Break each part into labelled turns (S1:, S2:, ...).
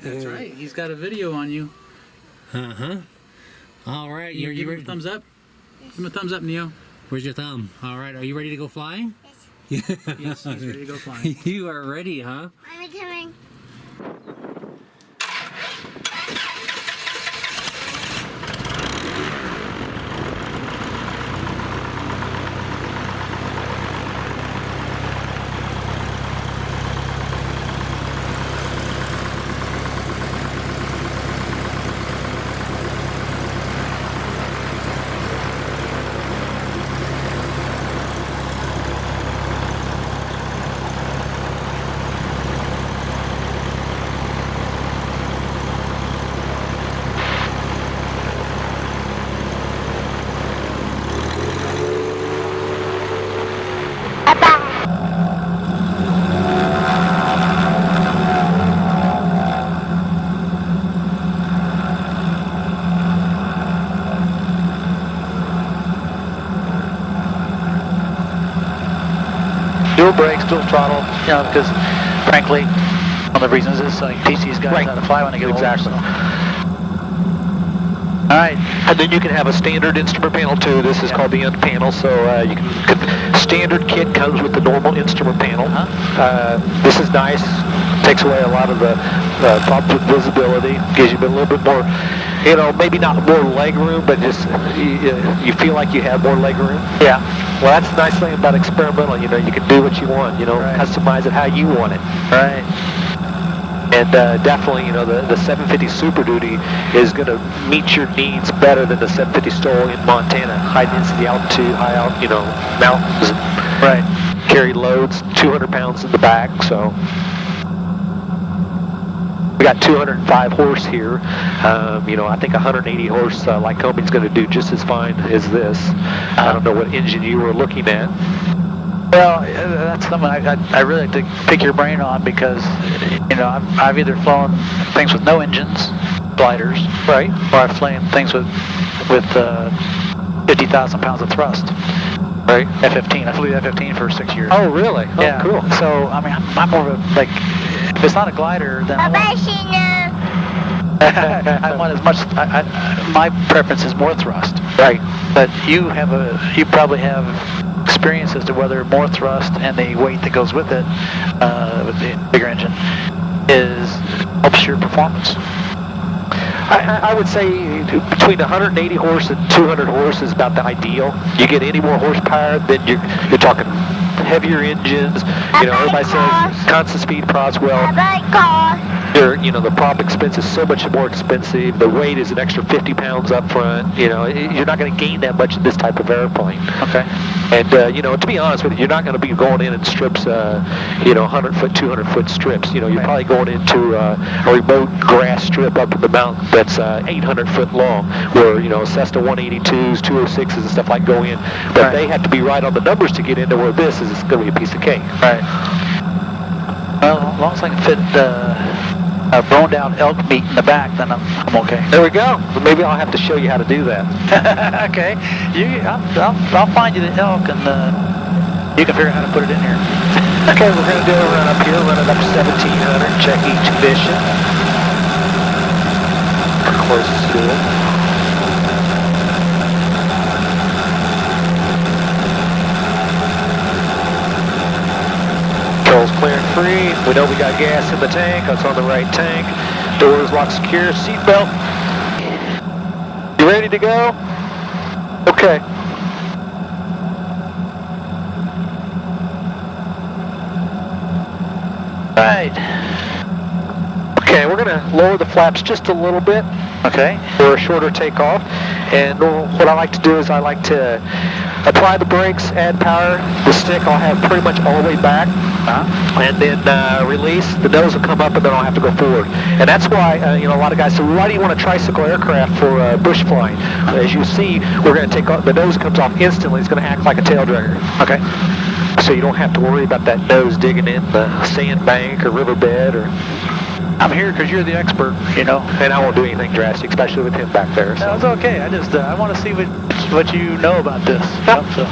S1: That's right. He's got a video on you.
S2: Uh-huh. All right.
S1: You give him a thumbs up? Give him a thumbs up, Neo.
S2: Where's your thumb? All right. Are you ready to go flying?
S1: Yes. Yes, he's ready to go flying.
S2: You are ready, huh?
S3: I'm coming.
S4: Dual brakes, dual throttle, you know, because frankly, one of the reasons is like teach these guys how to fly when they get older.
S5: Exactly.
S4: So. All right.
S5: And then you can have a standard instrument panel too. This is called the UnPanel. So you can standard kit comes with the normal instrument panel. This is nice. Takes away a lot of the problems with visibility. Gives you a little bit more, you know, maybe not more leg room, but just you feel like you have more leg room.
S4: Yeah.
S5: Well, that's the nice thing about experimental. You know, you can do what you want. You know, customize it how you want it.
S4: Right.
S5: And definitely, you know, the 750 Super Duty is going to meet your needs better than the 750 STOL in Montana. High density altitude, mountains.
S4: Right.
S5: Carry loads, 200 pounds in the back, so. We got 205 horse here. You know, I think 180 horse Lycoming's going to do just as fine as this. I don't know what engine you were looking at.
S4: Well, that's something I really like to pick your brain on because, you know, I've either flown things with no engines, gliders,
S5: right,
S4: or I've flown things with 50,000 pounds of thrust.
S5: Right.
S4: F-15. I flew the F-15 for 6 years.
S5: Oh, really? Oh,
S4: yeah.
S5: Cool.
S4: So, I mean, I'm more of a, like, if it's not a glider, then I want as much, my preference is more thrust.
S5: Right.
S4: But you probably have experience as to whether more thrust and the weight that goes with it, with the bigger engine, helps your performance.
S5: I would say between 180 horse and 200 horse is about the ideal. You get any more horsepower, then you're talking heavier engines. You know, everybody says constant speed prods. Well, you know, the prop expense is so much more expensive. The weight is an extra 50 pounds up front. You know, you're not going to gain that much in this type of airplane.
S4: Okay.
S5: And, you know, to be honest with you, you're not going to be going in strips, you know, 100-foot, 200-foot strips. You know, you're probably going into a remote grass strip up in the mountain that's 800-foot long, where, you know, Cessna 182s, 206s and stuff like go in. But they have to be right on the numbers to get into where this is. It's going to be a piece of cake.
S4: Right. Well, as long as I can fit a broned-out elk meat in the back, then I'm okay.
S5: There we go. Well, maybe I'll have to show you how to do that.
S4: Okay. I'll find you the elk, and you can figure out how to put it in here.
S5: Okay, we're going to do a run up here, run it up to 1700, check each condition. Course is good. Controls clear and free. We know we got gas in the tank. It's on the right tank. Doors locked secure. Seatbelt. You ready to go? Okay.
S4: Right.
S5: Okay, we're going to lower the flaps just a little bit.
S4: Okay.
S5: For a shorter takeoff. And what I like to do is I like to apply the brakes, add power. The stick I'll have pretty much all the way back. And then release. The nose will come up and then I'll have to go forward. And that's why, you know, a lot of guys say, well, why do you want a tricycle aircraft for bush flying? As you see, we're going to take off, the nose comes off instantly. It's going to act like a tail dragger.
S4: Okay.
S5: So you don't have to worry about that nose digging in the sandbank or riverbed or...
S4: I'm here because you're the expert, you know.
S5: And I won't do anything drastic, especially with him back there. So.
S4: No, it's okay. I just I want to see what you know about this.
S5: Yep.
S4: So.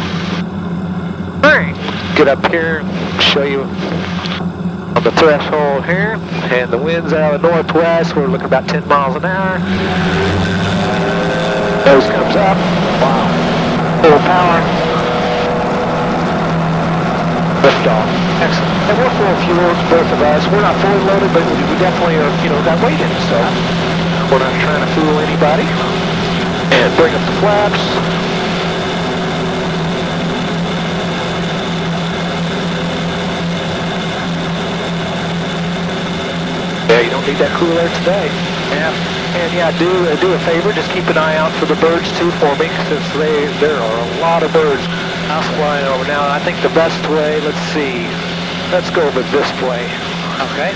S5: All right. Get up here, show you On the threshold here, and the wind's out of the northwest. We're looking about 10 miles an hour. Nose comes up. Wow. Full power. Lift off. Excellent. And we're full of fuels, both of us. We're not fully loaded, but we definitely are, got weight in it, so we're not trying to fool anybody. And bring up the flaps. Yeah, you don't need that cool air today. Yeah. And yeah, do a favor, just keep an eye out for the birds too for me, since there are a lot of birds flying over. Now, I think the best way, let's see, let's go over this way.
S4: Okay.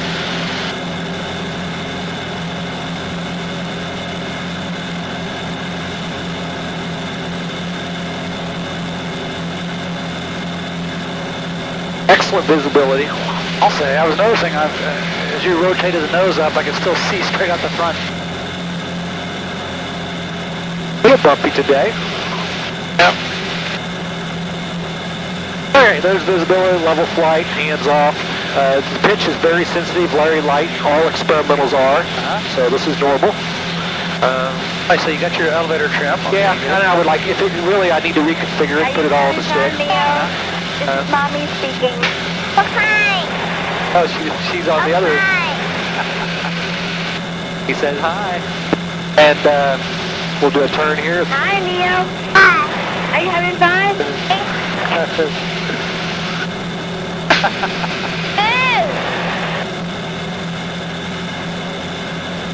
S5: Excellent visibility.
S4: I'll say, I was noticing as you rotated the nose up, I could still see straight out the front.
S5: A little bumpy today. Yep. Alright, there's visibility, level flight, hands off. The pitch is very sensitive, very light. All experimentals are, so this is normal.
S4: So you got your elevator trim.
S5: Yeah, and I would like, if it really, I need to reconfigure it, put it all on the stick.
S3: This is Mommy speaking. Oh, hi.
S5: Oh, she's on the other.
S3: Hi.
S5: He says hi. And we'll do a turn here.
S3: Hi, Leo. Hi. Are you having fun?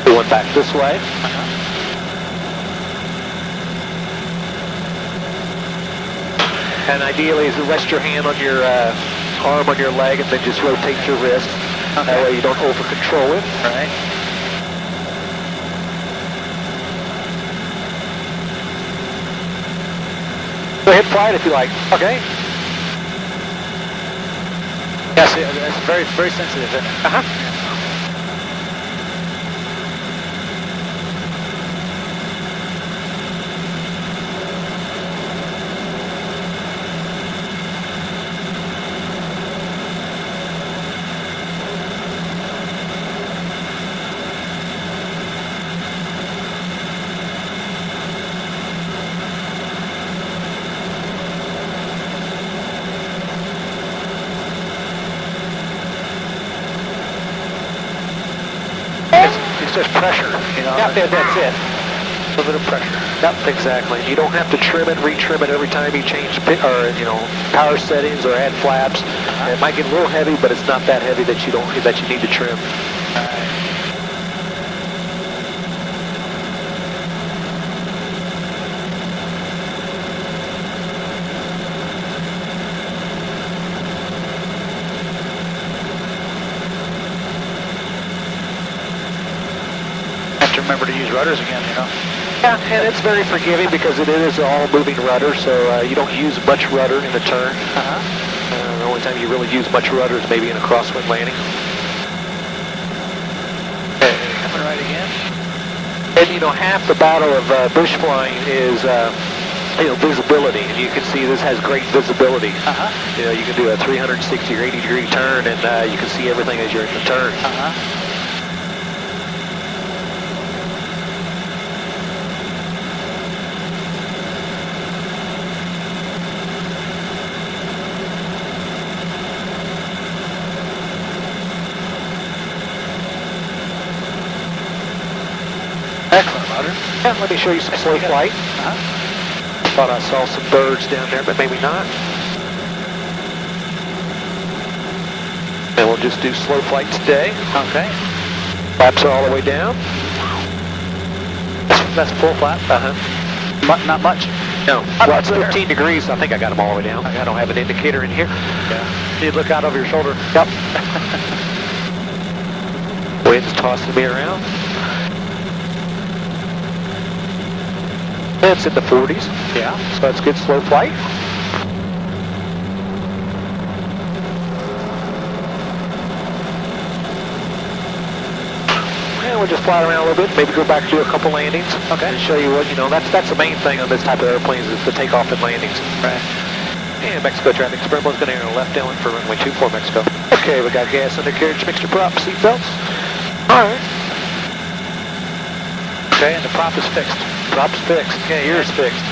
S5: We went back this way. And ideally is to rest your hand on your arm on your leg and then just rotate your wrist. That way you don't over control it.
S4: Right.
S5: Go ahead, fly it if you like. Okay.
S4: Yes, it's very, very sensitive, isn't it?
S5: It's just pressure, Yeah, that's it.
S4: A little bit of pressure.
S5: Yep, exactly. You don't have to trim it, retrim it every time you change power settings or add flaps. It might get a little heavy, but it's not that heavy that you need to trim.
S4: Remember to use rudders again,
S5: Yeah, and it's very forgiving because it is all moving rudder, so you don't use much rudder in a turn. The only time you really use much rudder is maybe in a crosswind landing.
S4: Coming right again.
S5: And half the battle of bush flying is visibility, and you can see this has great visibility. You can do a 360 or 80 degree turn, and you can see everything as you're in the turn.
S4: Excellent, rudder.
S5: Yeah, let me show you some slow flight. Thought I saw some birds down there, but maybe not. And we'll just do slow flight today.
S4: Okay.
S5: Flaps are all the way down.
S4: That's full flap. Not much.
S5: No. Well, it's 13 degrees. I think I got them all the way down. I don't have an indicator in here.
S4: Yeah. You look out over your shoulder.
S5: Yep. Wind's tossing me around. It's in the 40s.
S4: Yeah.
S5: So that's good slow flight. And we'll just fly around a little bit, maybe go back and do a couple landings.
S4: Okay.
S5: And show you what, that's the main thing on this type of airplanes is the takeoff and landings.
S4: Right.
S5: And Mexico traffic, Springboard's going to air left downwind for runway 24 Mexico. Okay, we got gas, undercarriage, mixture prop, seatbelts. Alright. Okay, and the prop is fixed. Prop's fixed. Okay, yours fixed.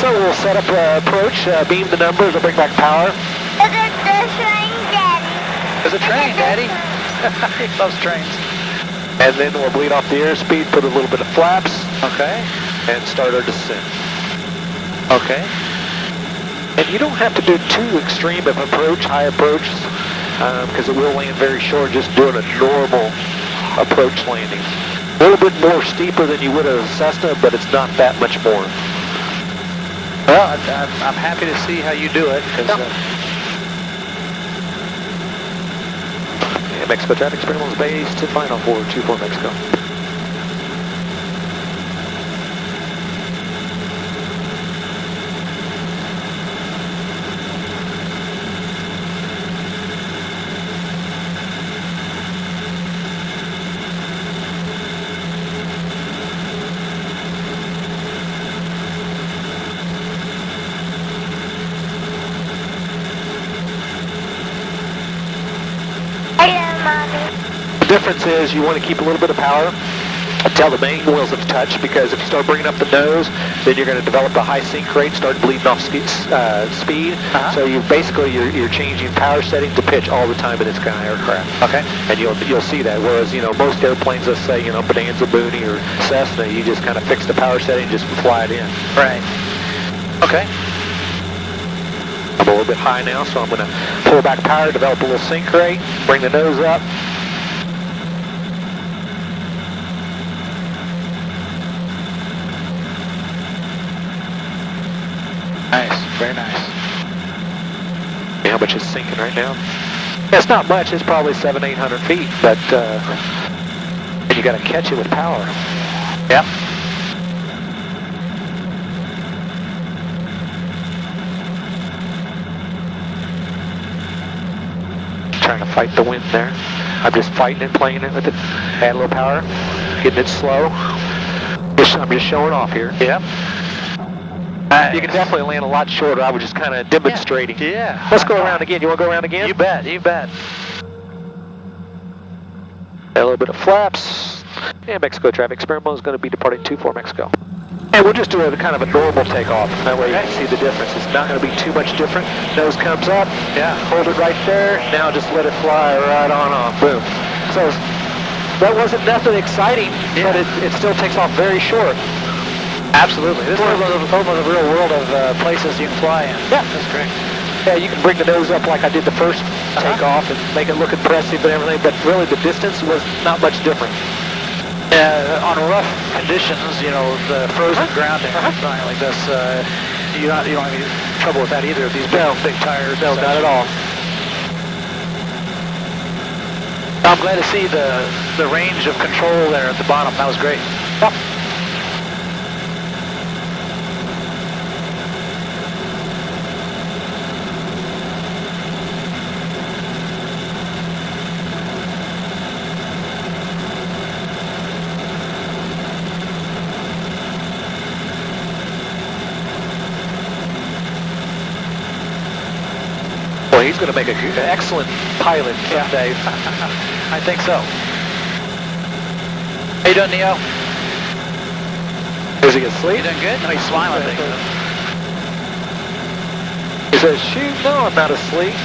S5: So we'll set up approach, beam the numbers, we'll bring back power.
S3: Look at the train, Daddy.
S5: There's a train, Daddy. He loves trains. And then we'll bleed off the airspeed, put a little bit of flaps. Okay. And start our descent. Okay. And you don't have to do too extreme of approach, high approach, because it will land very short, just doing a normal approach landing. A little bit more steeper than you would a Cessna, but it's not that much more.
S4: Well, I'm happy to see how you do it.
S5: Yeah, Mexico traffic, Springboard's base to final for 24 Mexico. The difference is you want to keep a little bit of power until the main wheels have touched, because if you start bringing up the nose, then you're going to develop a high sink rate and start bleeding off speed. So you basically you're changing power setting to pitch all the time in this kind of aircraft. Okay. And you'll see that. Whereas most airplanes, let's say Bonanza, Booney, or Cessna, you just kind of fix the power setting, just fly it in.
S4: Right. Okay.
S5: I'm a little bit high now, so I'm going to pull back power, develop a little sink rate, bring the nose up.
S4: Nice, very nice.
S5: How much is sinking right now? It's not much, it's probably 700-800 feet, but and you got to catch it with power.
S4: Yep.
S5: Trying to fight the wind there. I'm just fighting it, playing it with it. Add a little power, getting it slow. I'm just showing off here.
S4: Yep.
S5: You can definitely land a lot shorter. I was just kind of demonstrating.
S4: Yeah.
S5: Let's go around again. You want to go around again?
S4: You bet, you bet.
S5: A little bit of flaps. And Mexico traffic, Springboard is going to be departing 24 Mexico. And we'll just do a kind of a normal takeoff. That way you can see the difference. It's not going to be too much different. Nose comes up.
S4: Yeah.
S5: Hold it right there. Now just let it fly right on off. Boom. So that wasn't nothing exciting, but it still takes off very short.
S4: Absolutely. This is over the real world of places you can fly in.
S5: Yeah.
S4: That's great.
S5: Yeah, you can bring the nose up like I did the first takeoff and make it look impressive and everything, but really the distance was not much different.
S4: On rough conditions, the frozen grounding, something like this, you don't have any trouble with that either. These big tires.
S5: No, not at all.
S4: I'm glad to see the range of control there at the bottom. That was great.
S5: Yep. Well, he's going to make an excellent pilot someday.
S4: I think so. How you doing, Neo?
S5: Is he asleep?
S4: You doing good? No, he's smiling. I think.
S5: He says, shoot, no, I'm not asleep.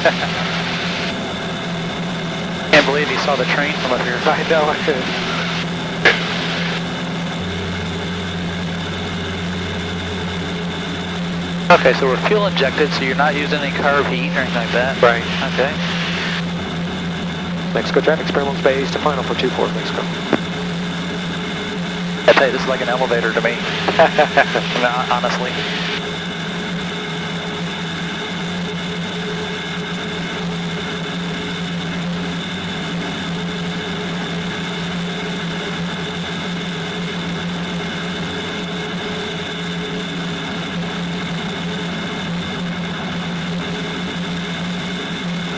S4: Can't believe he saw the train from up here.
S5: I know.
S4: Okay, so we're fuel injected, so you're not using any carb heat or anything like that?
S5: Right.
S4: Okay.
S5: Mexico traffic, Springboard base to final for 24 Mexico.
S4: I tell you, this is like an elevator to me. Honestly.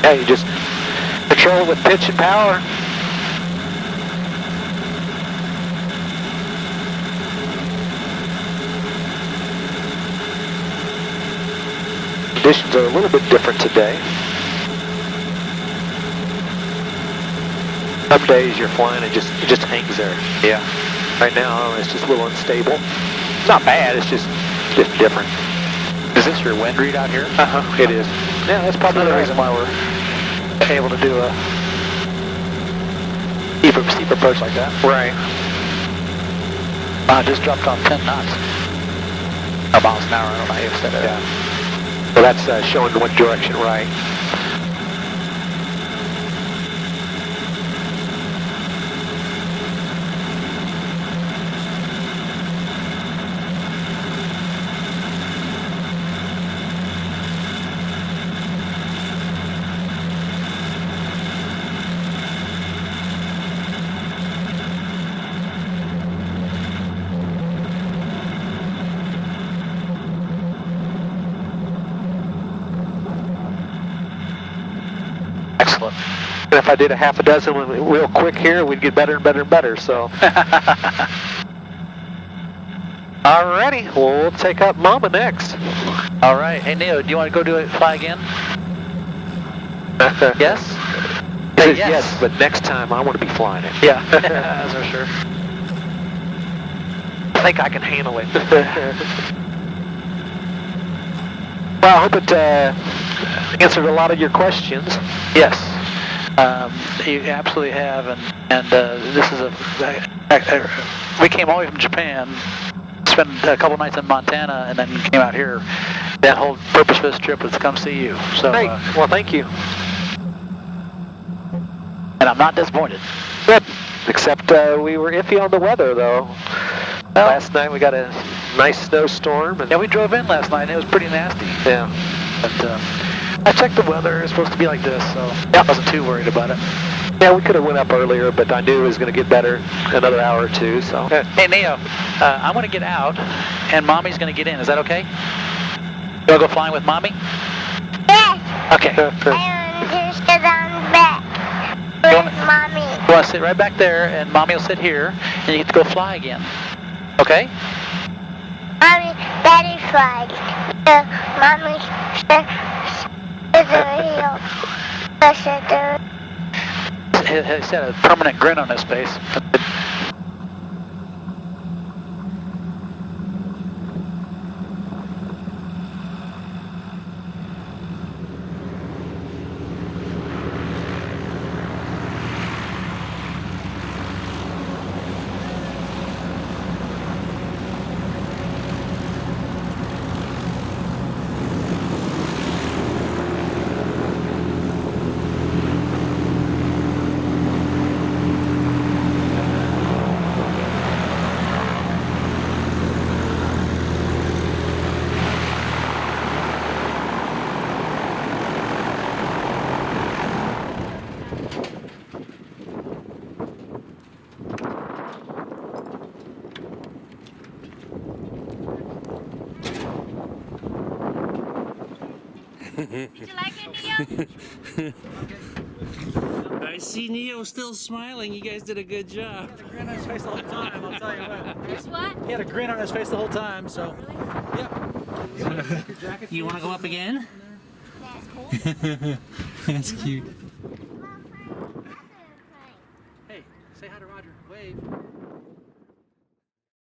S5: Yeah, you just control it with pitch and power. conditions are a little bit different today. Some days you're flying and it just hangs there. Yeah. Right now it's just a little unstable. Not bad, it's just different.
S4: Is this your wind read out here?
S5: It is. Yeah, that's probably the reason why we're
S4: Able to do a steep approach like that.
S5: right.
S4: Wow, just dropped off 10 knots. Or miles an hour, I don't know how you said it.
S5: Yeah. So that's showing what direction, right?
S4: Excellent.
S5: And if I did a half a dozen real quick here, we'd get better and better and better, so. Alrighty, well, we'll take up Mama next.
S4: All right. Hey, Neo, do you want to go do it, fly again? Yes?
S5: He says yes, but next time I want to be flying it.
S4: Yeah, that's for sure.
S5: I think I can handle it. Well, I hope it answered a lot of your questions.
S4: Yes, you absolutely have, and this is we came all the way from Japan, spent a couple nights in Montana, and then came out here. That whole purpose for this trip was to come see you. So,
S5: Great. Well, thank you.
S4: and I'm not disappointed.
S5: Good. Except we were iffy on the weather, though.
S4: Well,
S5: Last night we got a nice snowstorm. And
S4: yeah, we drove in last night, and it was pretty nasty.
S5: yeah.
S4: But I checked the weather; it's supposed to be like this, so I wasn't too worried about it.
S5: Yeah, we could have went up earlier, but I knew it was going to get better another hour or two, so.
S4: Hey, Neo, I want to get out, and Mommy's going to get in. Is that okay? You want to go flying with Mommy?
S3: Yes.
S4: Okay.
S3: I want to sit on back with Mommy.
S4: You want to sit right back there, and Mommy will sit here, and you get to go fly again. Okay?
S3: Mommy, Daddy flies. Mommy, is a heel.
S4: He had a permanent grin on his face.
S6: Did you like it, Neo?
S2: I see Neo still smiling. You guys did a good job.
S1: He had a grin on his face the whole time, I'll tell you what.
S6: There's what?
S1: He had a grin on his face the whole time, so.
S2: You want to go up again?
S6: Yeah, it's cold.
S2: That's cute.